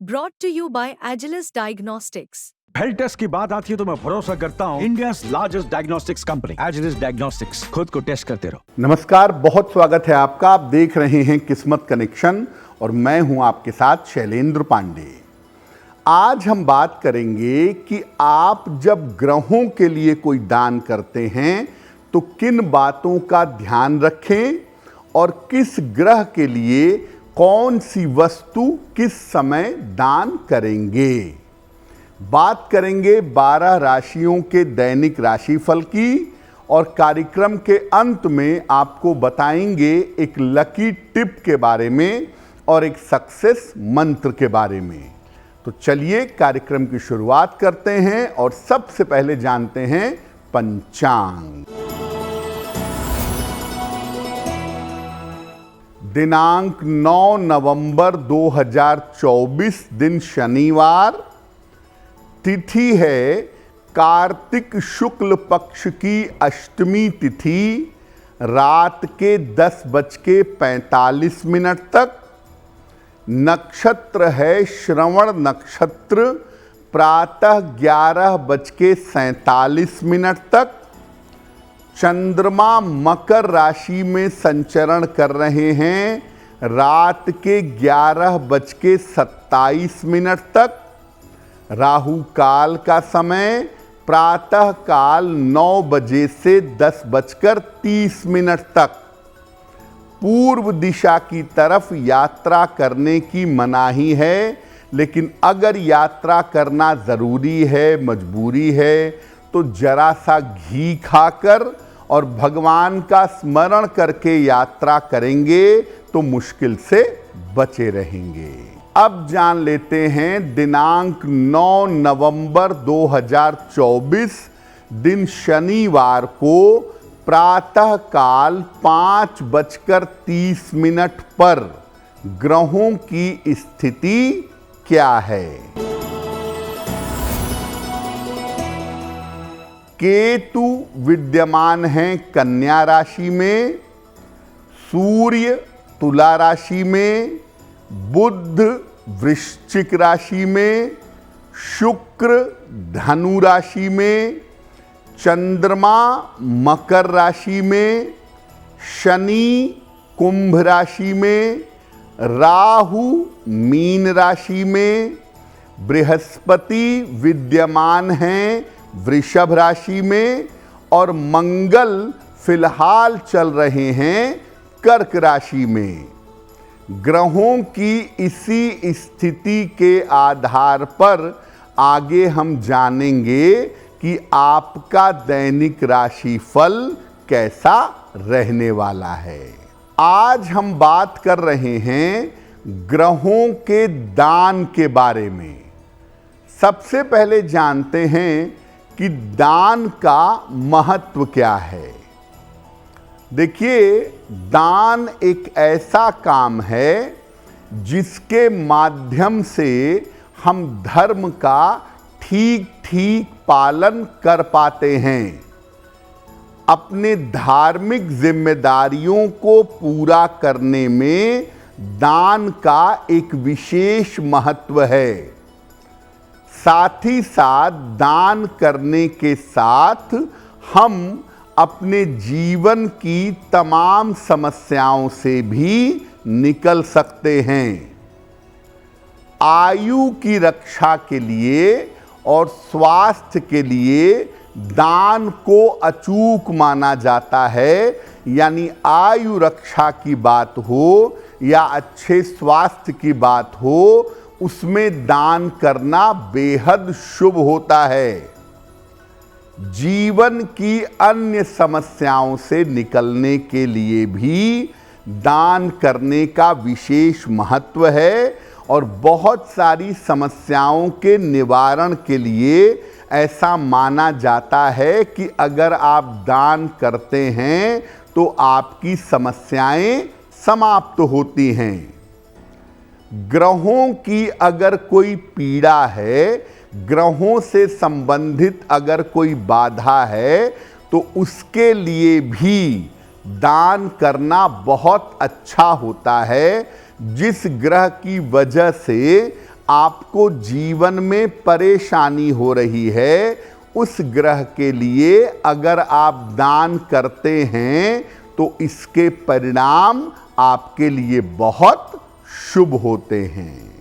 Brought to you by Agilus Diagnostics. Health test की बात आती है तो मैं भरोसा करता हूँ India's largest diagnostics company Agilus diagnostics. खुद को टेस्ट करते रहो। नमस्कार, बहुत स्वागत है आपका। आप देख रहे हैं किस्मत कनेक्शन और मैं हूं आपके साथ शैलेंद्र पांडे। आज हम बात करेंगे कि आप जब ग्रहों के लिए कोई दान करते हैं तो किन बातों का ध्यान रखें और किस ग्रह के लिए कौन सी वस्तु किस समय दान करेंगे। बात करेंगे 12 राशियों के दैनिक राशिफल की और कार्यक्रम के अंत में आपको बताएंगे एक लकी टिप के बारे में और एक सक्सेस मंत्र के बारे में। तो चलिए कार्यक्रम की शुरुआत करते हैं और सबसे पहले जानते हैं पंचांग। दिनांक 9 नवंबर 2024, दिन शनिवार, तिथि है कार्तिक शुक्ल पक्ष की अष्टमी तिथि, रात के 10:45 तक। नक्षत्र है श्रवण नक्षत्र, प्रातः 11:47 तक। चंद्रमा मकर राशि में संचरण कर रहे हैं रात के 11:27 तक। राहु काल का समय प्रातः काल 9 बजे से 10:30 तक। पूर्व दिशा की तरफ यात्रा करने की मनाही है, लेकिन अगर यात्रा करना ज़रूरी है, मजबूरी है, तो जरा सा घी खाकर और भगवान का स्मरण करके यात्रा करेंगे तो मुश्किल से बचे रहेंगे। अब जान लेते हैं दिनांक 9 नवंबर 2024, दिन शनिवार को प्रातः काल 5:30 पर ग्रहों की स्थिति क्या है। केतु विद्यमान हैं कन्या राशि में, सूर्य तुला राशि में, बुध वृश्चिक राशि में, शुक्र धनु राशि में, चंद्रमा मकर राशि में, शनि कुंभ राशि में, राहु मीन राशि में, बृहस्पति विद्यमान हैं वृषभ राशि में और मंगल फिलहाल चल रहे हैं कर्क राशि में। ग्रहों की इसी स्थिति के आधार पर आगे हम जानेंगे कि आपका दैनिक राशिफल कैसा रहने वाला है। आज हम बात कर रहे हैं ग्रहों के दान के बारे में। सबसे पहले जानते हैं कि दान का महत्व क्या है। देखिए, दान एक ऐसा काम है जिसके माध्यम से हम धर्म का ठीक ठीक पालन कर पाते हैं। अपने धार्मिक जिम्मेदारियों को पूरा करने में दान का एक विशेष महत्व है। साथ ही साथ दान करने के साथ हम अपने जीवन की तमाम समस्याओं से भी निकल सकते हैं। आयु की रक्षा के लिए और स्वास्थ्य के लिए दान को अचूक माना जाता है। यानी आयु रक्षा की बात हो या अच्छे स्वास्थ्य की बात हो, उसमें दान करना बेहद शुभ होता है। जीवन की अन्य समस्याओं से निकलने के लिए भी दान करने का विशेष महत्व है और बहुत सारी समस्याओं के निवारण के लिए ऐसा माना जाता है कि अगर आप दान करते हैं तो आपकी समस्याएं समाप्त होती हैं। ग्रहों की अगर कोई पीड़ा है, ग्रहों से संबंधित अगर कोई बाधा है, तो उसके लिए भी दान करना बहुत अच्छा होता है। जिस ग्रह की वजह से आपको जीवन में परेशानी हो रही है, उस ग्रह के लिए अगर आप दान करते हैं तो इसके परिणाम आपके लिए बहुत शुभ होते हैं।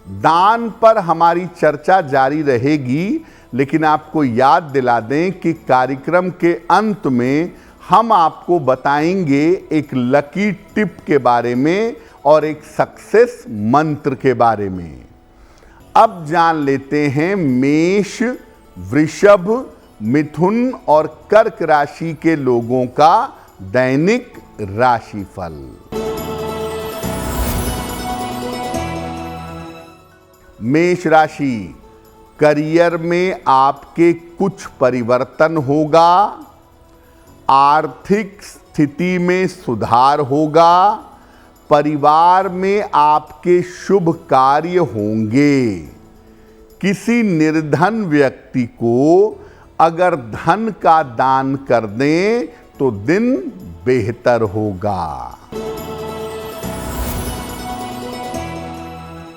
दान पर हमारी चर्चा जारी रहेगी, लेकिन आपको याद दिला दें कि कार्यक्रम के अंत में हम आपको बताएंगे एक लकी टिप के बारे में और एक सक्सेस मंत्र के बारे में। अब जान लेते हैं मेष, वृषभ, मिथुन और कर्क राशि के लोगों का दैनिक राशिफल। मेष राशि, करियर में आपके कुछ परिवर्तन होगा, आर्थिक स्थिति में सुधार होगा, परिवार में आपके शुभ कार्य होंगे। किसी निर्धन व्यक्ति को अगर धन का दान कर दें तो दिन बेहतर होगा।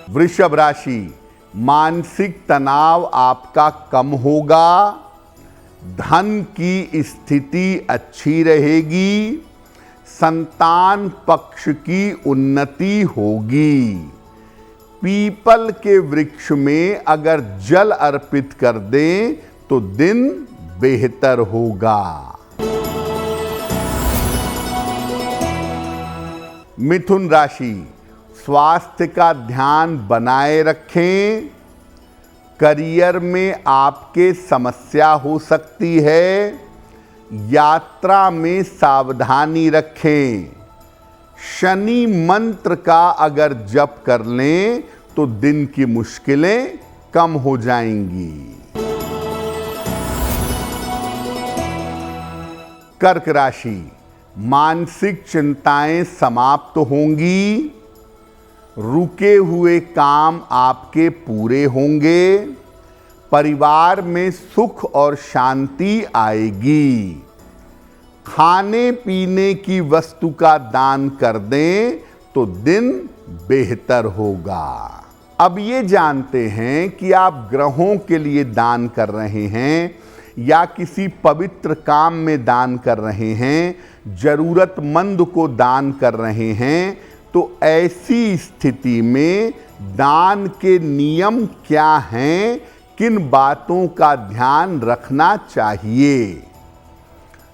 वृषभ राशि, मानसिक तनाव आपका कम होगा, धन की स्थिति अच्छी रहेगी, संतान पक्ष की उन्नति होगी। पीपल के वृक्ष में अगर जल अर्पित कर दें तो दिन बेहतर होगा। मिथुन राशि, स्वास्थ्य का ध्यान बनाए रखें, करियर में आपके समस्या हो सकती है, यात्रा में सावधानी रखें। शनि मंत्र का अगर जप कर लें तो दिन की मुश्किलें कम हो जाएंगी। कर्क राशि, मानसिक चिंताएं समाप्त होंगी, रुके हुए काम आपके पूरे होंगे, परिवार में सुख और शांति आएगी। खाने पीने की वस्तु का दान कर दें तो दिन बेहतर होगा। अब ये जानते हैं कि आप ग्रहों के लिए दान कर रहे हैं या किसी पवित्र काम में दान कर रहे हैं, जरूरतमंद को दान कर रहे हैं, तो ऐसी स्थिति में दान के नियम क्या हैं, किन बातों का ध्यान रखना चाहिए।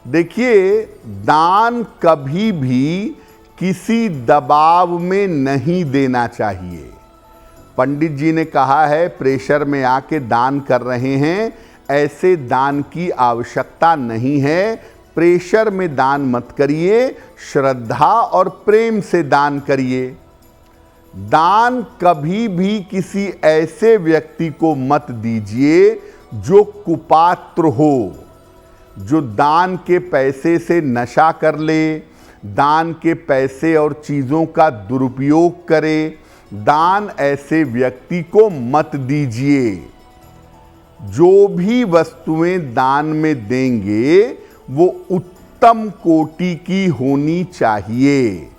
देखिए, दान कभी भी किसी दबाव में नहीं देना चाहिए। पंडित जी ने कहा है प्रेशर में आके दान कर रहे हैं, ऐसे दान की आवश्यकता नहीं है। प्रेशर में दान मत करिए, श्रद्धा और प्रेम से दान करिए। दान कभी भी किसी ऐसे व्यक्ति को मत दीजिए जो कुपात्र हो, जो दान के पैसे से नशा कर ले, दान के पैसे और चीज़ों का दुरुपयोग करे। दान ऐसे व्यक्ति को मत दीजिए। जो भी वस्तुएं दान में देंगे वो उत्तम कोटि की होनी चाहिए।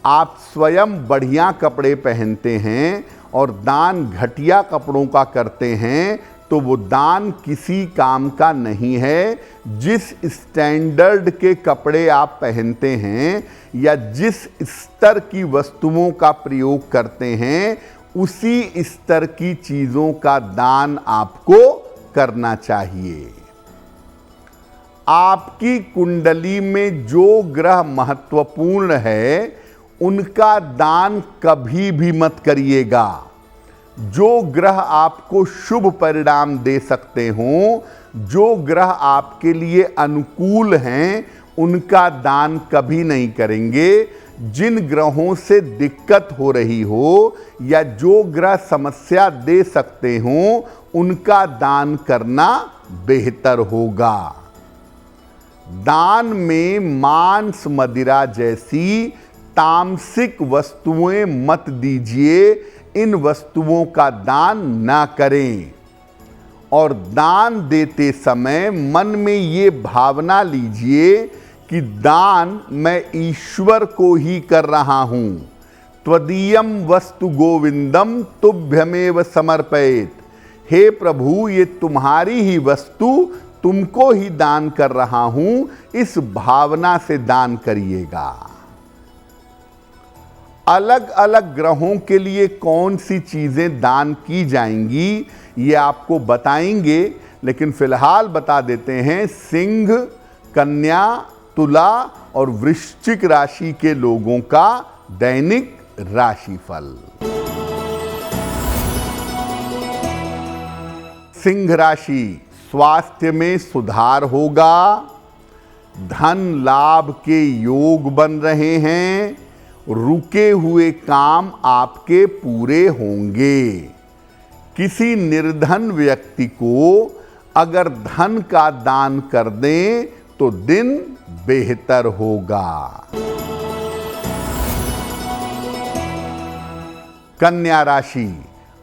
आप स्वयं बढ़िया कपड़े पहनते हैं और दान घटिया कपड़ों का करते हैं तो वो दान किसी काम का नहीं है। जिस स्टैंडर्ड के कपड़े आप पहनते हैं या जिस स्तर की वस्तुओं का प्रयोग करते हैं, उसी स्तर की चीज़ों का दान आपको करना चाहिए। आपकी कुंडली में जो ग्रह महत्वपूर्ण है उनका दान कभी भी मत करिएगा। जो ग्रह आपको शुभ परिणाम दे सकते हों, जो ग्रह आपके लिए अनुकूल हैं, उनका दान कभी नहीं करेंगे। जिन ग्रहों से दिक्कत हो रही हो या जो ग्रह समस्या दे सकते हों, उनका दान करना बेहतर होगा। दान में मांस मदिरा जैसी तामसिक वस्तुएं मत दीजिए। इन वस्तुओं का दान ना करें। और दान देते समय मन में ये भावना लीजिए कि दान मैं ईश्वर को ही कर रहा हूं। त्वदीयम वस्तु गोविंदम तुभ्यमेव समर्पयेत। हे प्रभु, ये तुम्हारी ही वस्तु, तुमको ही दान कर रहा हूं, इस भावना से दान करिएगा। अलग अलग ग्रहों के लिए कौन सी चीजें दान की जाएंगी ये आपको बताएंगे, लेकिन फिलहाल बता देते हैं सिंह, कन्या, तुला और वृश्चिक राशि के लोगों का दैनिक राशिफल। सिंह राशि, स्वास्थ्य में सुधार होगा, धन लाभ के योग बन रहे हैं, रुके हुए काम आपके पूरे होंगे। किसी निर्धन व्यक्ति को अगर धन का दान कर दें तो दिन बेहतर होगा। कन्या राशि,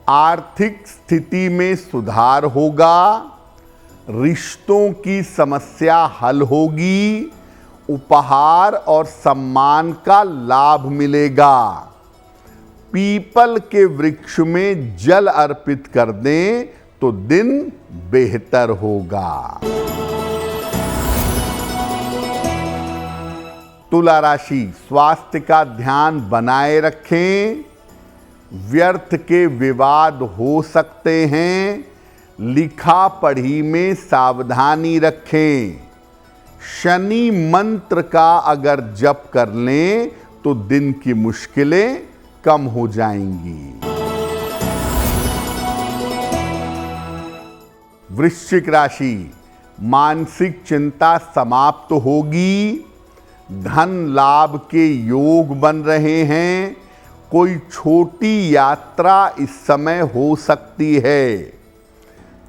आर्थिक स्थिति में सुधार होगा, रिश्तों की समस्या हल होगी, उपहार और सम्मान का लाभ मिलेगा। पीपल के वृक्ष में जल अर्पित कर दें तो दिन बेहतर होगा। तुला राशि, स्वास्थ्य का ध्यान बनाए रखें, व्यर्थ के विवाद हो सकते हैं, लिखा पढ़ी में सावधानी रखें। शनि मंत्र का अगर जप कर लें तो दिन की मुश्किलें कम हो जाएंगी। वृश्चिक राशि, मानसिक चिंता समाप्त होगी, धन लाभ के योग बन रहे हैं, कोई छोटी यात्रा इस समय हो सकती है।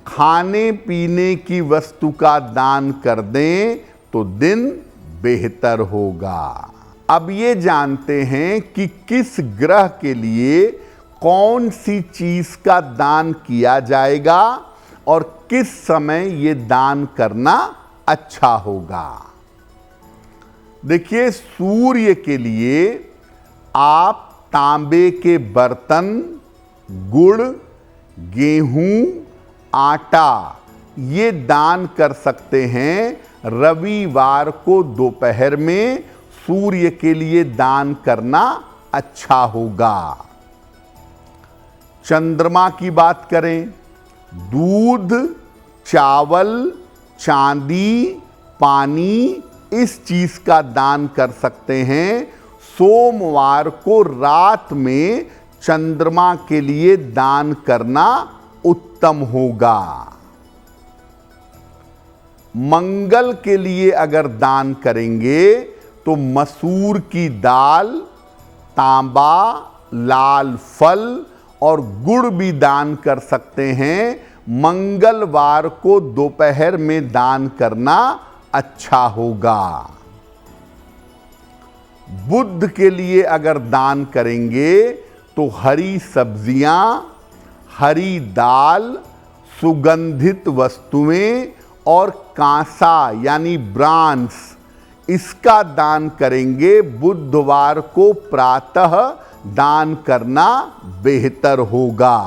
खाने पीने की वस्तु का दान कर दें तो दिन बेहतर होगा। अब ये जानते हैं कि किस ग्रह के लिए कौन सी चीज का दान किया जाएगा और किस समय ये दान करना अच्छा होगा। देखिए, सूर्य के लिए आप तांबे के बर्तन, गुड़, गेहूं, आटा ये दान कर सकते हैं। रविवार को दोपहर में सूर्य के लिए दान करना अच्छा होगा। चंद्रमा की बात करें, दूध, चावल, चांदी, पानी इस चीज का दान कर सकते हैं। सोमवार को रात में चंद्रमा के लिए दान करना उत्तम होगा। मंगल के लिए अगर दान करेंगे तो मसूर की दाल, तांबा, लाल फल और गुड़ भी दान कर सकते हैं। मंगलवार को दोपहर में दान करना अच्छा होगा। बुध के लिए अगर दान करेंगे तो हरी सब्जियां, हरी दाल, सुगंधित वस्तुएं और कांसा यानी ब्रांस इसका दान करेंगे। बुधवार को प्रातः दान करना बेहतर होगा।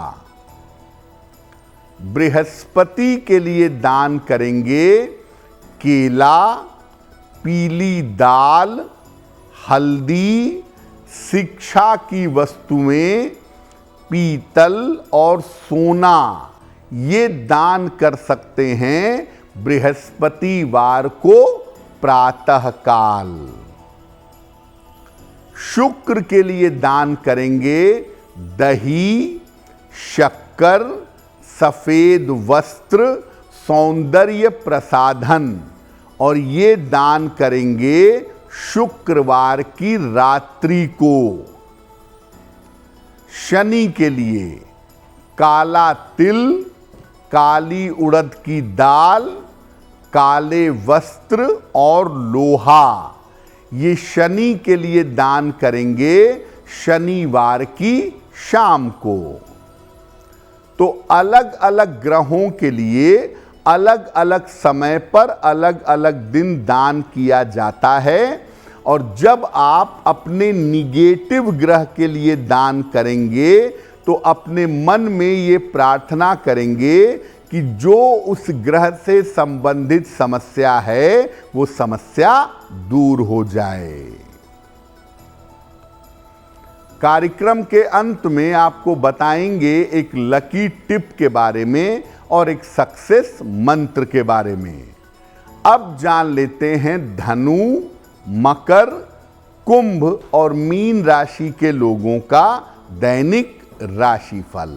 बृहस्पति के लिए दान करेंगे केला, पीली दाल, हल्दी, शिक्षा की वस्तुएं, पीतल और सोना ये दान कर सकते हैं बृहस्पतिवार को प्रातः काल। शुक्र के लिए दान करेंगे दही, शक्कर, सफेद वस्त्र, सौंदर्य प्रसाधन और ये दान करेंगे शुक्रवार की रात्रि को। शनि के लिए काला तिल, काली उड़द की दाल, काले वस्त्र और लोहा ये शनि के लिए दान करेंगे शनिवार की शाम को। तो अलग अलग ग्रहों के लिए अलग अलग समय पर अलग अलग दिन दान किया जाता है और जब आप अपने निगेटिव ग्रह के लिए दान करेंगे तो अपने मन में ये प्रार्थना करेंगे कि जो उस ग्रह से संबंधित समस्या है वो समस्या दूर हो जाए। कार्यक्रम के अंत में आपको बताएंगे एक लकी टिप के बारे में और एक सक्सेस मंत्र के बारे में। अब जान लेते हैं धनु, मकर, कुंभ और मीन राशि के लोगों का दैनिक राशिफल।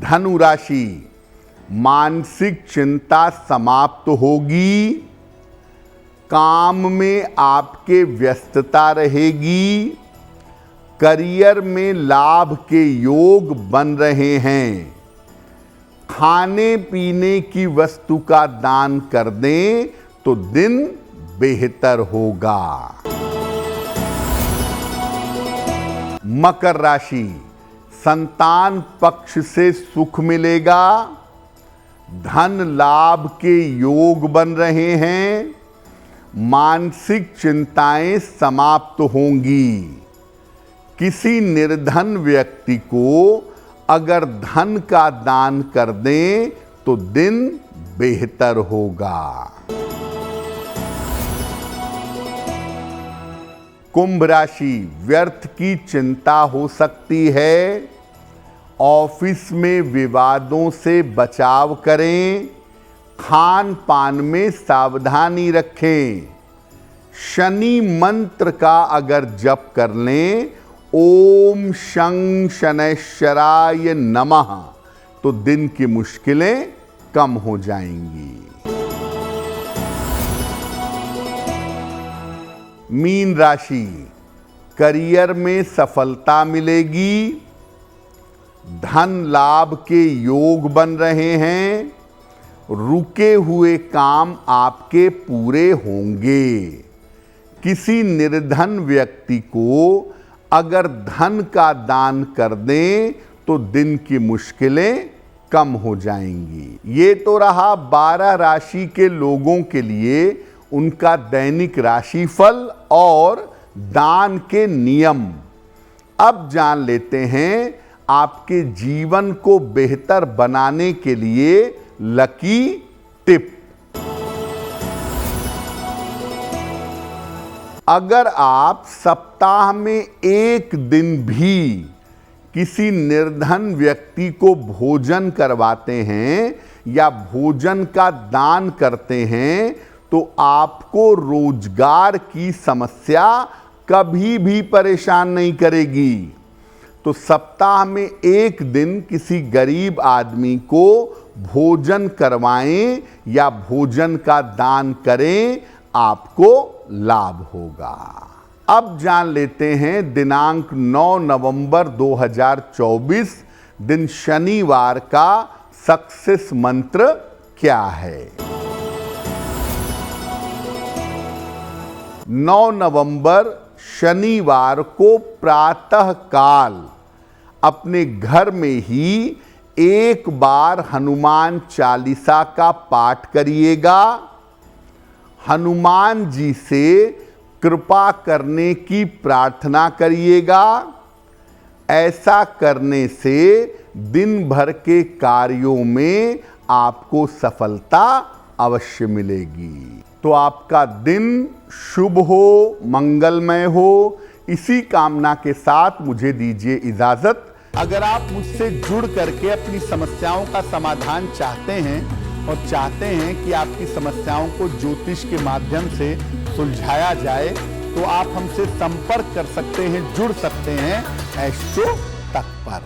धनु राशि, मानसिक चिंता समाप्त होगी, काम में आपके व्यस्तता रहेगी, करियर में लाभ के योग बन रहे हैं, खाने पीने की वस्तु का दान कर दें तो दिन बेहतर होगा। मकर राशि, संतान पक्ष से सुख मिलेगा, धन लाभ के योग बन रहे हैं, मानसिक चिंताएं समाप्त होंगी। किसी निर्धन व्यक्ति को अगर धन का दान कर दें तो दिन बेहतर होगा। कुंभ राशि, व्यर्थ की चिंता हो सकती है, ऑफिस में विवादों से बचाव करें, खान पान में सावधानी रखें, शनि मंत्र का अगर जप कर लें, ओम शं शनैश्चराय नमः, तो दिन की मुश्किलें कम हो जाएंगी। मीन राशि, करियर में सफलता मिलेगी, धन लाभ के योग बन रहे हैं, रुके हुए काम आपके पूरे होंगे। किसी निर्धन व्यक्ति को अगर धन का दान कर दें तो दिन की मुश्किलें कम हो जाएंगी। ये तो रहा 12 राशि के लोगों के लिए उनका दैनिक राशिफल और दान के नियम। अब जान लेते हैं आपके जीवन को बेहतर बनाने के लिए लकी टिप। अगर आप सप्ताह में एक दिन भी किसी निर्धन व्यक्ति को भोजन करवाते हैं या भोजन का दान करते हैं तो आपको रोजगार की समस्या कभी भी परेशान नहीं करेगी। तो सप्ताह में एक दिन किसी गरीब आदमी को भोजन करवाएं या भोजन का दान करें, आपको लाभ होगा। अब जान लेते हैं दिनांक 9 नवंबर 2024 दिन शनिवार का सक्सेस मंत्र क्या है। 9 नवंबर शनिवार को प्रातः काल अपने घर में ही एक बार हनुमान चालीसा का पाठ करिएगा। हनुमान जी से कृपा करने की प्रार्थना करिएगा। ऐसा करने से दिन भर के कार्यों में आपको सफलता अवश्य मिलेगी। तो आपका दिन शुभ हो, मंगलमय हो, इसी कामना के साथ मुझे दीजिए इजाजत। अगर आप मुझसे जुड़ करके अपनी समस्याओं का समाधान चाहते हैं और चाहते हैं कि आपकी समस्याओं को ज्योतिष के माध्यम से सुलझाया जाए तो आप हमसे संपर्क कर सकते हैं, जुड़ सकते हैं एस्ट्रो तक पर।